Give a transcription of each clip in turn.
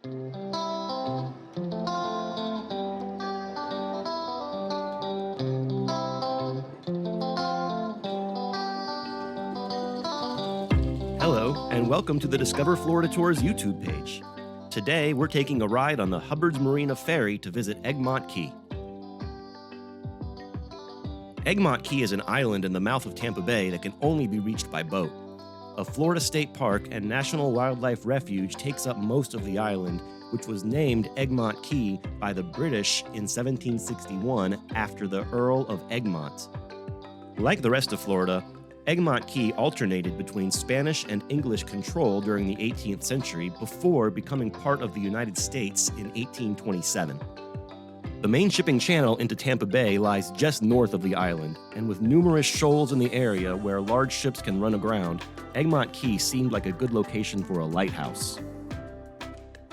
Hello, and welcome to the Discover Florida Tours YouTube page. Today, we're taking a ride on the Hubbard's Marina ferry to visit Egmont Key. Egmont Key is an island in the mouth of Tampa Bay that can only be reached by boat. A Florida state park and National Wildlife Refuge takes up most of the island, which was named Egmont Key by the British in 1761 after the Earl of Egmont. Like the rest of Florida, Egmont Key alternated between Spanish and English control during the 18th century before becoming part of the United States in 1827. The main shipping channel into Tampa Bay lies just north of the island, and with numerous shoals in the area where large ships can run aground, Egmont Key seemed like a good location for a lighthouse.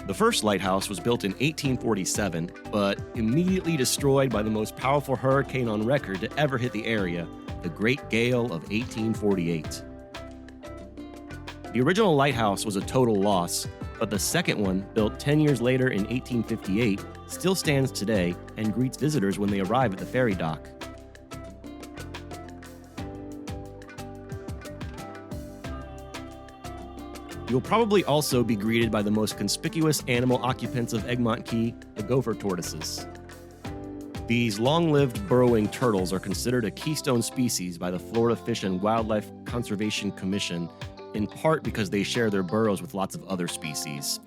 The first lighthouse was built in 1847, but immediately destroyed by the most powerful hurricane on record to ever hit the area, the Great Gale of 1848. The original lighthouse was a total loss, but the second one, built 10 years later in 1858, still stands today and greets visitors when they arrive at the ferry dock. You'll probably also be greeted by the most conspicuous animal occupants of Egmont Key, the gopher tortoises. These long-lived burrowing turtles are considered a keystone species by the Florida Fish and Wildlife Conservation Commission, in part because they share their burrows with lots of other species.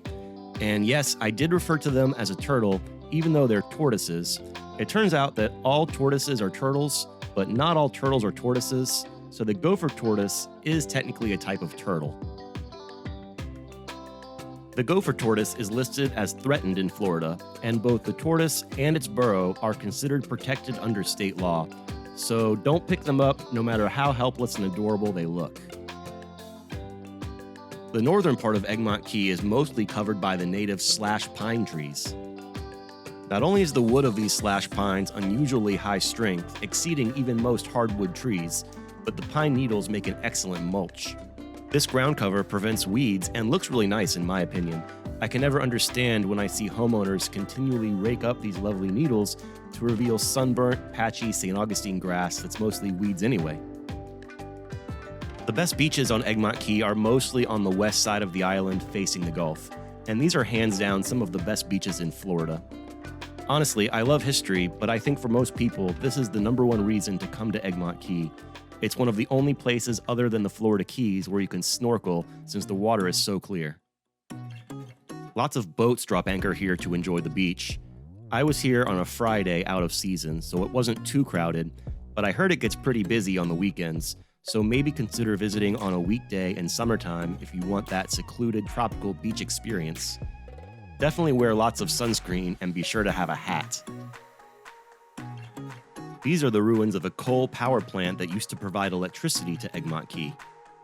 And yes, I did refer to them as a turtle, even though they're tortoises. It turns out that all tortoises are turtles, but not all turtles are tortoises, so the gopher tortoise is technically a type of turtle. The gopher tortoise is listed as threatened in Florida, and both the tortoise and its burrow are considered protected under state law, so don't pick them up no matter how helpless and adorable they look. The northern part of Egmont Key is mostly covered by the native slash pine trees. Not only is the wood of these slash pines unusually high strength, exceeding even most hardwood trees, but the pine needles make an excellent mulch. This ground cover prevents weeds and looks really nice in my opinion. I can never understand when I see homeowners continually rake up these lovely needles to reveal sunburnt, patchy St. Augustine grass that's mostly weeds anyway. The best beaches on Egmont Key are mostly on the west side of the island facing the Gulf, and these are hands down some of the best beaches in Florida. Honestly, I love history, but I think for most people, this is the number one reason to come to Egmont Key. It's one of the only places other than the Florida Keys where you can snorkel since the water is so clear. Lots of boats drop anchor here to enjoy the beach. I was here on a Friday out of season, so it wasn't too crowded, but I heard it gets pretty busy on the weekends, so maybe consider visiting on a weekday in summertime if you want that secluded tropical beach experience. Definitely wear lots of sunscreen and be sure to have a hat. These are the ruins of a coal power plant that used to provide electricity to Egmont Key.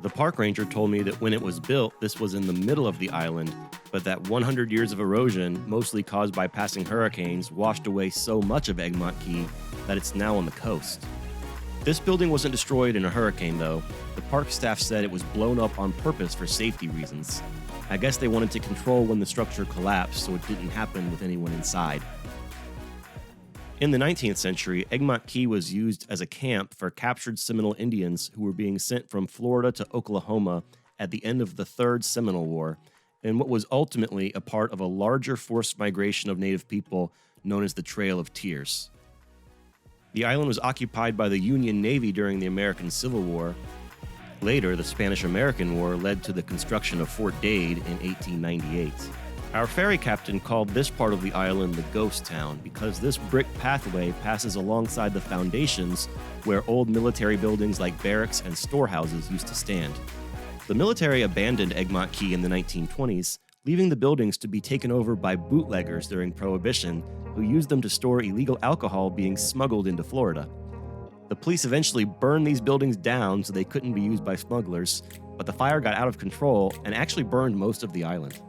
The park ranger told me that when it was built, this was in the middle of the island, but that 100 years of erosion, mostly caused by passing hurricanes, washed away so much of Egmont Key that it's now on the coast. This building wasn't destroyed in a hurricane, though. The park staff said it was blown up on purpose for safety reasons. I guess they wanted to control when the structure collapsed so it didn't happen with anyone inside. In the 19th century, Egmont Key was used as a camp for captured Seminole Indians who were being sent from Florida to Oklahoma at the end of the Third Seminole War, in what was ultimately a part of a larger forced migration of Native people known as the Trail of Tears. The island was occupied by the Union Navy during the American Civil War. Later, the Spanish-American War led to the construction of Fort Dade in 1898. Our ferry captain called this part of the island the Ghost Town because this brick pathway passes alongside the foundations where old military buildings like barracks and storehouses used to stand. The military abandoned Egmont Key in the 1920s, leaving the buildings to be taken over by bootleggers during Prohibition, who used them to store illegal alcohol being smuggled into Florida. The police eventually burned these buildings down so they couldn't be used by smugglers, but the fire got out of control and actually burned most of the island.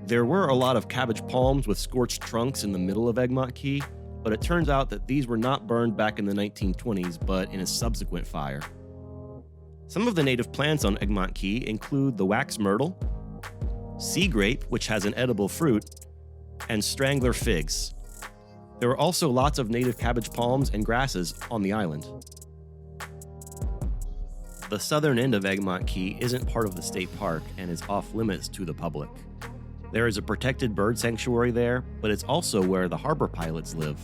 There were a lot of cabbage palms with scorched trunks in the middle of Egmont Key, but it turns out that these were not burned back in the 1920s, but in a subsequent fire. Some of the native plants on Egmont Key include the wax myrtle, sea grape, which has an edible fruit, and strangler figs. There were also lots of native cabbage palms and grasses on the island. The southern end of Egmont Key isn't part of the state park and is off limits to the public. There is a protected bird sanctuary there, but it's also where the harbor pilots live.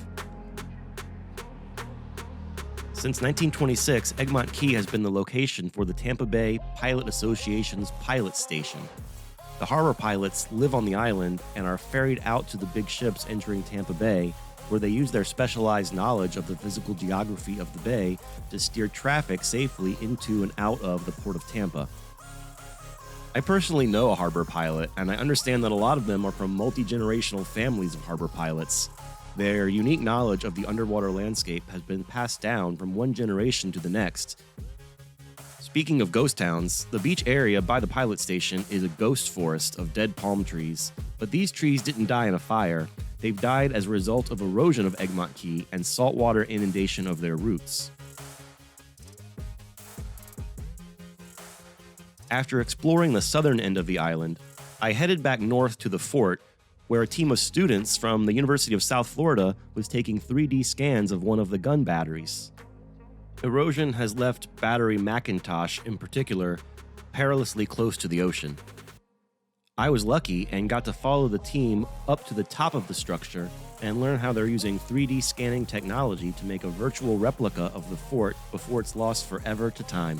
Since 1926, Egmont Key has been the location for the Tampa Bay Pilot Association's pilot station. The harbor pilots live on the island and are ferried out to the big ships entering Tampa Bay, where they use their specialized knowledge of the physical geography of the bay to steer traffic safely into and out of the Port of Tampa. I personally know a harbor pilot, and I understand that a lot of them are from multi-generational families of harbor pilots. Their unique knowledge of the underwater landscape has been passed down from one generation to the next. Speaking of ghost towns, the beach area by the pilot station is a ghost forest of dead palm trees, but these trees didn't die in a fire. They've died as a result of erosion of Egmont Key and saltwater inundation of their roots. After exploring the southern end of the island, I headed back north to the fort, where a team of students from the University of South Florida was taking 3D scans of one of the gun batteries. Erosion has left Battery McIntosh, in particular, perilously close to the ocean. I was lucky and got to follow the team up to the top of the structure and learn how they're using 3D scanning technology to make a virtual replica of the fort before it's lost forever to time.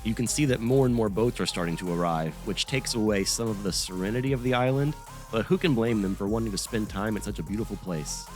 You can see that more and more boats are starting to arrive, which takes away some of the serenity of the island, but who can blame them for wanting to spend time at such a beautiful place?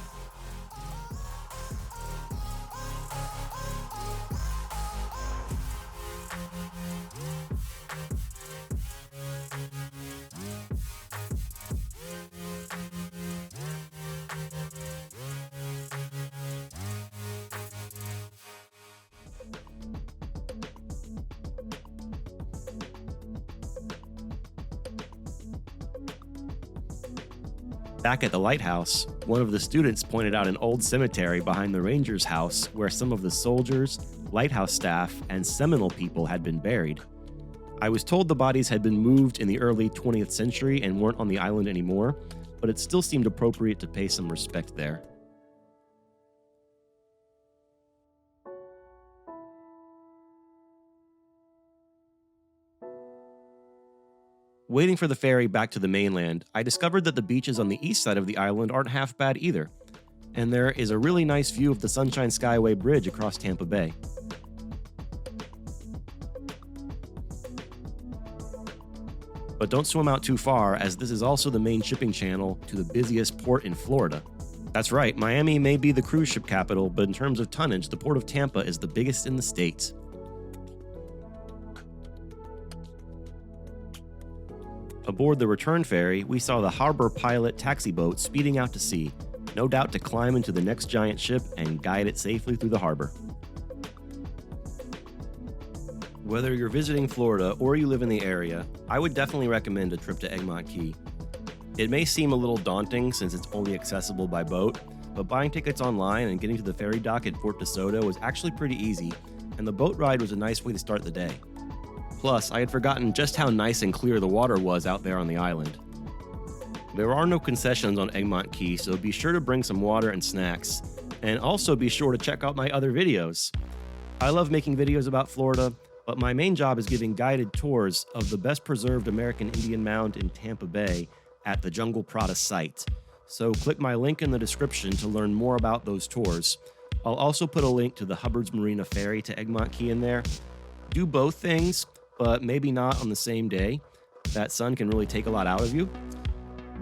Back at the lighthouse, one of the students pointed out an old cemetery behind the ranger's house where some of the soldiers, lighthouse staff, and Seminole people had been buried. I was told the bodies had been moved in the early 20th century and weren't on the island anymore, but it still seemed appropriate to pay some respect there. Waiting for the ferry back to the mainland, I discovered that the beaches on the east side of the island aren't half bad either, and there is a really nice view of the Sunshine Skyway Bridge across Tampa Bay. But don't swim out too far, as this is also the main shipping channel to the busiest port in Florida. That's right, Miami may be the cruise ship capital, but in terms of tonnage, the Port of Tampa is the biggest in the state. Aboard the return ferry, we saw the harbor pilot taxi boat speeding out to sea, no doubt to climb into the next giant ship and guide it safely through the harbor. Whether you're visiting Florida or you live in the area, I would definitely recommend a trip to Egmont Key. It may seem a little daunting since it's only accessible by boat, but buying tickets online and getting to the ferry dock at Port DeSoto was actually pretty easy, and the boat ride was a nice way to start the day. Plus, I had forgotten just how nice and clear the water was out there on the island. There are no concessions on Egmont Key, so be sure to bring some water and snacks, and also be sure to check out my other videos. I love making videos about Florida, but my main job is giving guided tours of the best preserved American Indian mound in Tampa Bay at the Jungle Prada site. So click my link in the description to learn more about those tours. I'll also put a link to the Hubbard's Marina ferry to Egmont Key in there. Do both things, but maybe not on the same day. That sun can really take a lot out of you.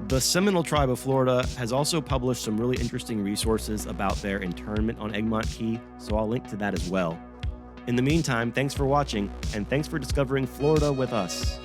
The Seminole Tribe of Florida has also published some really interesting resources about their internment on Egmont Key, so I'll link to that as well. In the meantime, thanks for watching, and thanks for discovering Florida with us.